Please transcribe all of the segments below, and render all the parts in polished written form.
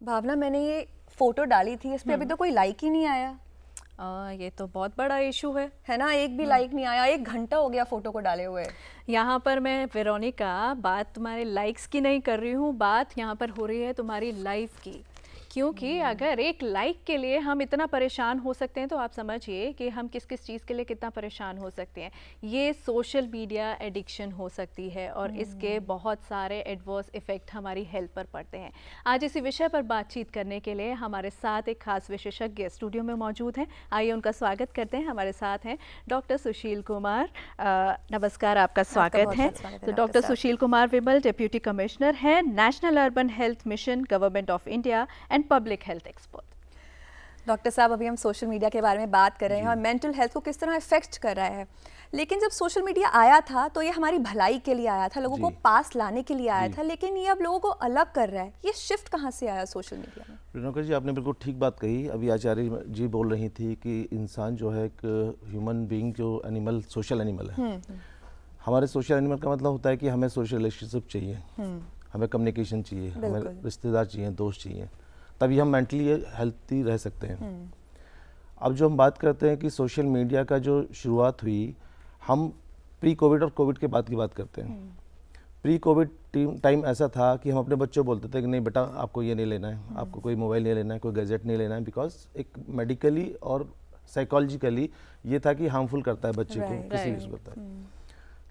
भावना, मैंने ये फोटो डाली थी, इस पे अभी तो कोई लाइक ही नहीं आया। ये तो बहुत बड़ा इशू है ना, एक भी लाइक नहीं आया। 1 घंटा हो गया फोटो को डाले हुए। यहाँ पर मैं वेरोनिका बात तुम्हारे लाइक्स की नहीं कर रही हूँ, बात यहाँ पर हो रही है तुम्हारी लाइफ की। क्योंकि अगर एक लाइक के लिए हम इतना परेशान हो सकते हैं तो आप समझिए कि हम किस किस चीज़ के लिए कितना परेशान हो सकते हैं। ये सोशल मीडिया एडिक्शन हो सकती है और इसके बहुत सारे एडवर्स इफ़ेक्ट हमारी हेल्थ पर पड़ते हैं। आज इसी विषय पर बातचीत करने के लिए हमारे साथ एक खास विशेषज्ञ स्टूडियो में मौजूद हैं। आइए उनका स्वागत करते हैं। हमारे साथ हैं डॉक्टर सुशील कुमार। नमस्कार, आपका स्वागत है। तो डॉक्टर सुशील कुमार विमल डिप्यूटी कमिश्नर हैं, national urban health mission, government of India and public health expert. Doctor साहब, अभी हम सोशल मीडिया के बारे में बात कर रहे हैं और मेंटल हेल्थ को किस तरह इफेक्ट कर रहा है। लेकिन जब सोशल मीडिया आया था तो ये हमारी भलाई के लिए आया था, लोगों को पास लाने के लिए आया था, लेकिन ये अब लोगों को अलग कर रहा है। ये शिफ्ट कहाँ से आया सोशल मीडिया में? रेणुका जी, आपने बिल्कुल ठीक बात कही। अभी आचार्य जी बोल रही थी कि इंसान जो है एक ह्यूमन बीइंग, जो एनिमल, सोशल एनिमल है। हमारे सोशल एनिमल का मतलब होता है कि हमें सोशल रिलेशनशिप चाहिए, हमें कम्युनिकेशन चाहिए, हमें रिश्तेदार चाहिए, दोस्त चाहिए, तभी हम मेंटली हेल्थी रह सकते हैं। अब जो हम बात करते हैं कि सोशल मीडिया का जो शुरुआत हुई, हम प्री कोविड और कोविड के बाद की बात करते हैं। प्री कोविड टाइम ऐसा था कि हम अपने बच्चों को बोलते थे कि नहीं बेटा, आपको ये नहीं लेना है, आपको कोई मोबाइल नहीं लेना है, कोई गैजेट नहीं लेना है, बिकॉज एक मेडिकली और साइकोलॉजिकली ये था कि हार्मफुल करता है बच्चे को, किसी यूज़ करता है।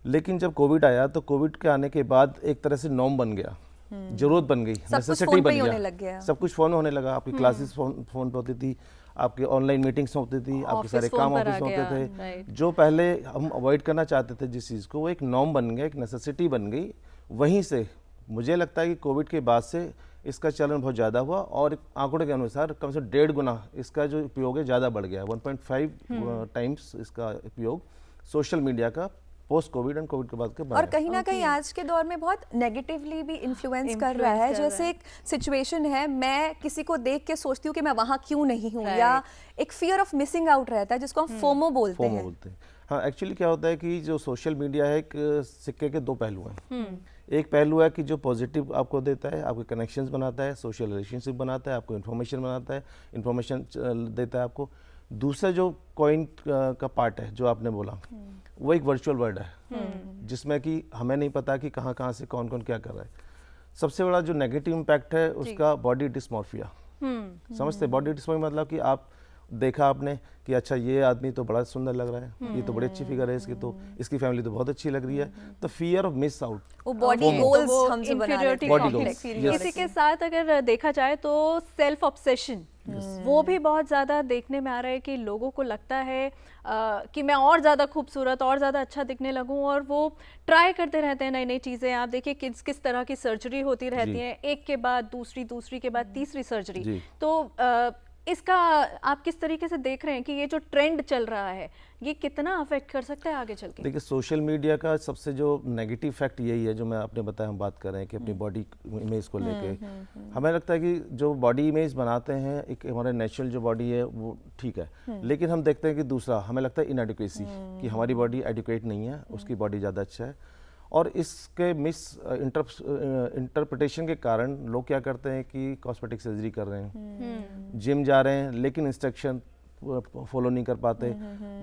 लेकिन जब कोविड आया तो कोविड के आने के बाद एक तरह से नॉर्म बन गया, जरूरत बन गई, नेसेसिटी बन गया, सब कुछ फोन में होने लगा। आपकी क्लासेस फोन पे होती थी, आपकी ऑनलाइन मीटिंग्स होती थी, आपके सारे काम ऑफिस में होते थे। जो पहले हम अवॉइड करना चाहते थे जिस चीज़ को, वो एक नॉर्म बन गया, एक नेसेसिटी बन गई। वहीं से मुझे लगता है कि कोविड के बाद से इसका चलन बहुत ज़्यादा हुआ और आंकड़ों के अनुसार कम से कम 1.5 गुना इसका जो उपयोग है ज़्यादा बढ़ गया है। 1.5 टाइम्स इसका उपयोग सोशल मीडिया का पोस्ट कोविड एंड कोविड के बाद के बाद, और कहीं ना कहीं आज के दौर में बहुत नेगेटिवली भी इन्फ्लुएंस कर रहा है। जैसे एक सिचुएशन है, मैं किसी को देख के सोचती हूँ कि मैं वहाँ क्यों नहीं हूँ, या एक फियर ऑफ मिसिंग आउट रहता है जिसको हम फोमो बोलते हैं। हाँ, एक्चुअली क्या होता है कि जो सोशल मीडिया है, एक सिक्के के 2 पहलू हैं। एक पहलू है कि जो पॉजिटिव आपको देता है, आपके कनेक्शंस बनाता है, सोशल रिलेशनशिप बनाता है, आपको इन्फॉर्मेशन बनाता है, इन्फॉर्मेशन देता है आपको। दूसरा जो कॉइन का पार्ट है जो आपने बोला, वो एक वर्चुअल वर्ल्ड है जिसमें कि हमें नहीं पता कि कहाँ कहाँ से कौन कौन क्या कर रहा है। सबसे बड़ा जो नेगेटिव इम्पैक्ट है उसका बॉडी डिस्मॉर्फिया। समझते, बॉडी डिस्मॉर्फिया मतलब कि आप देखा आपने कि अच्छा ये आदमी तो बड़ा सुंदर लग रहा है, ये तो बड़ी अच्छी फिगर है इसकी, तो इसकी फैमिली तो बहुत अच्छी लग रही है। तो फियर ऑफ मिस आउट, वो बॉडी गोल्स हम जो बना रहे हैं। इसी के साथ अगर देखा जाए तो सेल्फ ऑब्सेशन, वो भी बहुत ज़्यादा देखने में आ रहा है कि लोगों को लगता है कि मैं और ज़्यादा खूबसूरत, और ज़्यादा अच्छा दिखने लगूं, और वो ट्राई करते रहते हैं नई नई चीज़ें। आप देखिए किस तरह की सर्जरी होती रहती है, एक के बाद दूसरी, दूसरी के बाद तीसरी सर्जरी। तो इसका आप किस तरीके से देख रहे हैं कि ये जो ट्रेंड चल रहा है ये कितना अफेक्ट कर सकता है आगे चल के? देखिए, सोशल मीडिया का सबसे जो नेगेटिव फैक्ट यही है जो मैं आपने बताया, हम बात कर रहे हैं कि अपनी बॉडी इमेज को लेके हमें लगता है कि जो बॉडी इमेज बनाते हैं, एक हमारे नेचुरल जो बॉडी है वो ठीक है, लेकिन हम देखते हैं कि दूसरा हमें लगता है इनएडिक्वेसी, कि हमारी बॉडी एडुकेट नहीं है, उसकी बॉडी ज़्यादा अच्छा है। और इसके मिस इंटरप्रिटेशन के कारण लोग क्या करते हैं कि कॉस्मेटिक सर्जरी कर रहे हैं, जिम जा रहे हैं, लेकिन इंस्ट्रक्शन फॉलो नहीं कर पाते।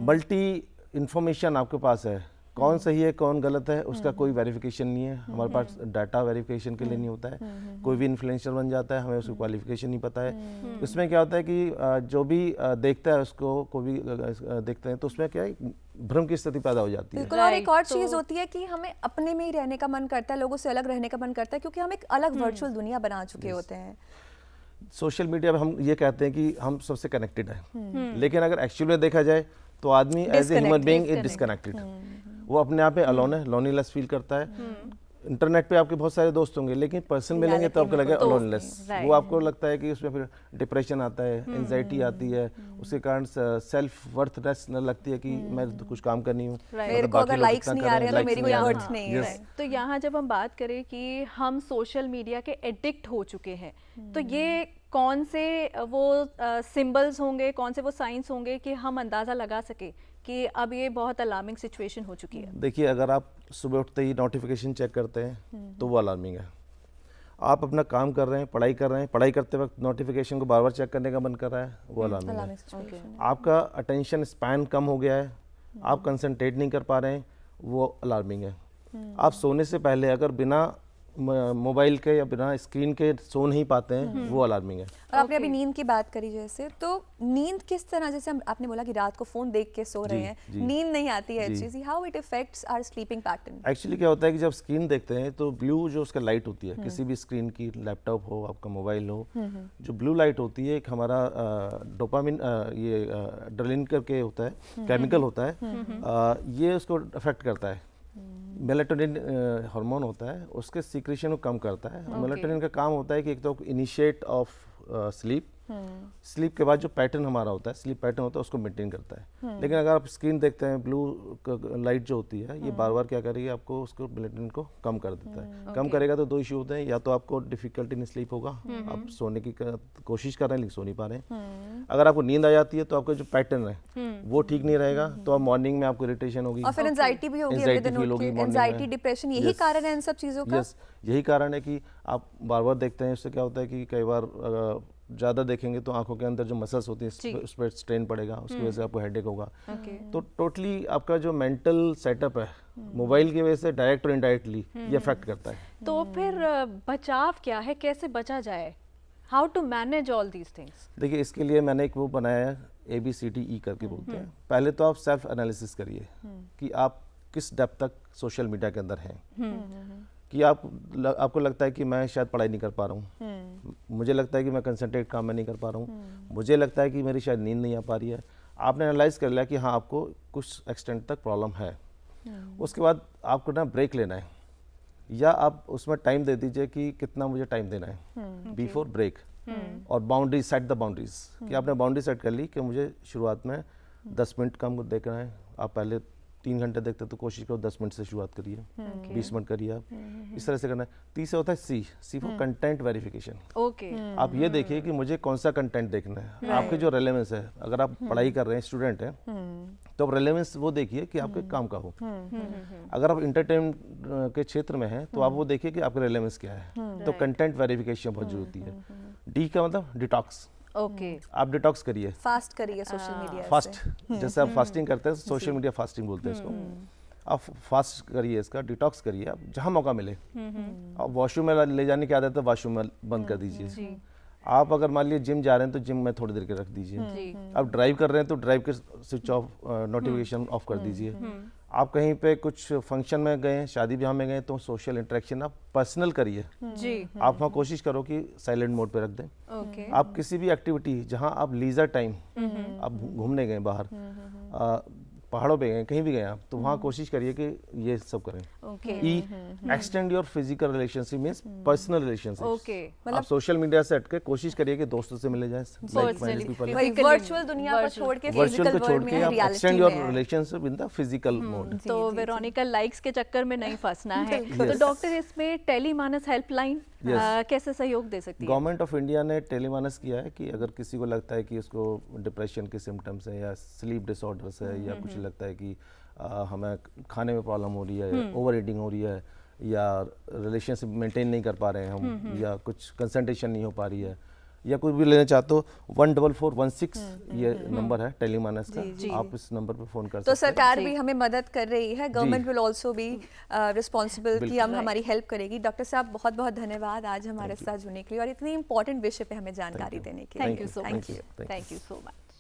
मल्टी इन्फॉर्मेशन आपके पास है, कौन सही है कौन गलत है उसका कोई वेरिफिकेशन नहीं है। हमारे पास डाटा वेरिफिकेशन के लिए नहीं होता है। कोई भी इन्फ्लुएंसर बन जाता है, हमें उसकी क्वालिफिकेशन नहीं पता है। इसमें क्या होता है कि जो भी देखता है उसको, कोई भी देखते हैं तो उसमें क्या है, भ्रम की स्थिति पैदा हो जाती है। बिल्कुल। और एक और चीज़ होती है कि हमें अपने में ही रहने का मन करता है, लोगों से अलग रहने का मन करता है, क्योंकि हम एक अलग वर्चुअल दुनिया बना चुके होते हैं। सोशल मीडिया पे हम ये कहते हैं कि हम सबसे कनेक्टेड हैं, लेकिन अगर एक्चुअली में देखा जाए तो आदमी as a human being is disconnected. वो अपने आप में अलोन है, लोनलीनेस फील करता है। इंटरनेट पे आपके बहुत सारे दोस्त होंगे, लेकिन पर्सन मिलेंगे तो आपको लगेगा अलोनलेस। वो आपको लगता है कि उसमें फिर डिप्रेशन आता है, एंजाइटी आती है, उसके कारण सेल्फ वर्थनेस लगती है कि मैं तो कुछ काम करनी हूँ, मेरे को अगर लाइक्स नहीं आ रहे हैं तो मेरी कोई वर्थ नहीं है। तो यहाँ जब हम बात करें कि हम सोशल मीडिया के एडिक्ट हो चुके हैं, तो ये कौन से वो सिंबल्स होंगे, कौन से वो साइंस होंगे कि हम अंदाज़ा लगा सके कि अब ये बहुत अलार्मिंग सिचुएशन हो चुकी है? देखिए, अगर आप सुबह उठते ही नोटिफिकेशन चेक करते हैं तो वो अलार्मिंग है। आप अपना काम कर रहे हैं, पढ़ाई करते वक्त नोटिफिकेशन को बार बार चेक करने का मन कर रहा है, वो अलार्मिंग है। alarming situation आपका अटेंशन स्पैन कम हो गया है, आप कंसंट्रेट नहीं कर पा रहे हैं, वो अलार्मिंग है। आप सोने से पहले अगर बिना मोबाइल के या बिना स्क्रीन के सो नहीं पाते हैं, वो अलार्मिंग है। और आपने अभी नींद की बात करी जैसे, तो नींद किस तरह, जैसे आपने बोला कि रात को फोन देख के सो रहे हैं, नींद नहीं आती है अच्छी सी, how it effects our sleeping pattern? Actually क्या होता है कि जब स्क्रीन देखते हैं तो ब्लू जो उसका लाइट होती है, किसी भी स्क्रीन की, लैपटॉप हो, आपका मोबाइल हो, जो ब्लू लाइट होती है, एक हमारा डोपामिन, ये एड्रेनलिन करके होता है, केमिकल होता है, ये उसको अफेक्ट करता है। मेलाटोनिन हार्मोन होता है, उसके सीक्रेशन को कम करता है। मेलाटोनिन का काम होता है कि एक तो इनिशिएट ऑफ स्लीप, स्लीप के बाद जो पैटर्न हमारा होता है, स्लीप पैटर्न होता है, उसको मेंटेन करता है। लेकिन अगर आप स्क्रीन देखते हैं, ब्लू लाइट जो होती है, ये बार बार क्या करेगी, आपको उसको मेलाटोनिन को कम कर देता है। कम करेगा तो दो इशू होते हैं, या तो आपको डिफिकल्टी इन स्लीप होगा, आप सोने की कोशिश कर रहे हैं लेकिन सो नहीं पा रहे हैं। अगर आपको नींद आ जाती है तो आपका जो पैटर्न है वो ठीक नहीं रहेगा, तो आप मॉर्निंग में आपको इरिटेशन होगी, और फिर एंजाइटी भी होगी, Anxiety feel होगी morning एंजाइटी, में। डिप्रेशन, यही Yes. कारण है इन सब चीजों का। यस, यही कारण है कि आप बार बार देखते हैं। इससे क्या होता है कि कई बार ज़्यादा देखेंगे तो आंखों के अंदर जो मसल्स होती हैं उस पर स्ट्रेन पड़ेगा, उसकी वजह से आपको हेडेक होगा। तो टोटली आपका जो मेंटल सेटअप है, मोबाइल की वजह से डायरेक्ट और इनडायरेक्टली ये अफेक्ट करता है। तो फिर बचाव क्या है, कैसे बचा जाए, how to manage all these things? देखिए, इसके लिए मैंने एक वो बनाया है, ABCDE करके बोलते हैं। पहले तो आप सेल्फ एनालिसिस करिए कि आप किस डेप्थ तक सोशल मीडिया के अंदर हैं, कि आपको लगता है कि मैं शायद पढ़ाई नहीं कर पा रहा हूँ, मुझे लगता है कि मैं कंसंट्रेट काम में नहीं कर पा रहा हूँ, मुझे लगता है कि मेरी शायद नींद नहीं आ पा रही है। आपने एनालाइज कर लिया कि हाँ, आपको कुछ एक्सटेंट तक प्रॉब्लम है। उसके बाद आपको ना ब्रेक लेना है, या आप उसमें टाइम दे दीजिए कि कितना मुझे टाइम देना है बिफोर ब्रेक, और बाउंड्रीज, सेट द बाउंड्रीज, कि आपने बाउंड्री सेट कर ली कि मुझे शुरुआत में 10 मिनट कम देखना है। आप पहले 3 घंटे देखते तो कोशिश करो 10 मिनट से शुरुआत करिए, 20 मिनट करिए, आप इस तरह से करना है। तीसरा होता है सी फॉर कंटेंट वेरिफिकेशन। ओके, आप ये देखिए कि मुझे कौन सा कंटेंट देखना है, आपके जो रेलेवेंस है। अगर आप पढ़ाई कर रहे हैं, स्टूडेंट हैं, तो आप रेलेवेंस वो देखिए कि आपके काम का हो। अगर आप इंटरटेनमेंट के क्षेत्र में हैं तो आप वो देखिए कि आपका रेलेवेंस क्या है। तो कंटेंट वेरिफिकेशन बहुत जरूरी है। डी का मतलब डिटॉक्स, ओके, आप डिटॉक्स करिए, फास्ट करिए सोशल मीडिया फास्ट, जैसे आप फास्टिंग करते हैं, सोशल मीडिया फास्टिंग बोलते हैं इसको। आप फास्ट करिए, इसका डिटॉक्स करिए, आप जहाँ मौका मिले। आप वॉशरूम में ले जाने की आदत है, वॉशरूम में बंद कर दीजिए। आप अगर मान लीजिए जिम जा रहे हैं तो जिम में थोड़ी देर के रख दीजिए। आप ड्राइव कर रहे हैं तो ड्राइव के स्विच ऑफ, नोटिफिकेशन ऑफ कर दीजिए। आप कहीं पे कुछ फंक्शन में गए, शादी ब्याह में गए, तो सोशल इंटरेक्शन आप पर्सनल करिए जी, आप वहाँ कोशिश करो कि साइलेंट मोड पे रख दें। ओके, आप किसी भी एक्टिविटी जहाँ आप लीजर टाइम, आप घूमने गए बाहर, पहाड़ों पे गए, कहीं भी गए आप, तो वहाँ कोशिश करिए कि ये सब करें। Okay, E extend your physical relationship means personal relationship. Okay, आप सोशल मीडिया से हट के कोशिश करिए कि दोस्तों से मिले जाएं, लाइक माइंडेड पीपल, वही वर्चुअल दुनिया को छोड़ के वर्चुअल फिजिकल को छोड़ वर्ल्ड के में, आप रियलिटी एक्सटेंड में योर है। Relationship in the physical mode. तो वेरोनिका, लाइक्स के चक्कर में नहीं फंसना है। तो डॉक्टर, इसमें टेलीमानस हेल्पलाइन कैसे सहयोग दे सकती है? गवर्नमेंट ऑफ इंडिया ने टेलीमानस किया है कि अगर किसी को लगता है कि उसको डिप्रेशन के सिम्टम्स हैं, या स्लीप डिसऑर्डर्स है, या कुछ लगता है कि हमें खाने में प्रॉब्लम हो रही है, ओवर ईटिंग हो रही है, या रिलेशनशिप मेंटेन नहीं कर पा रहे हैं हम, या कुछ कंसंट्रेशन नहीं हो पा रही है, या कुछ भी लेना चाहते हो, 14416 ये नंबर है टेलीमानस का। आप इस नंबर पर फोन कर सकते तो हैं। सरकार भी हमें मदद कर रही है, government will also be responsible कि हम हमारी हेल्प करेगी। डॉक्टर साहब, बहुत बहुत धन्यवाद आज हमारे साथ जुड़ने के लिए और इतनी इंपॉर्टेंट विषय पे हमें जानकारी देने के लिए। Thank you so much, Thank you. Thank you so much.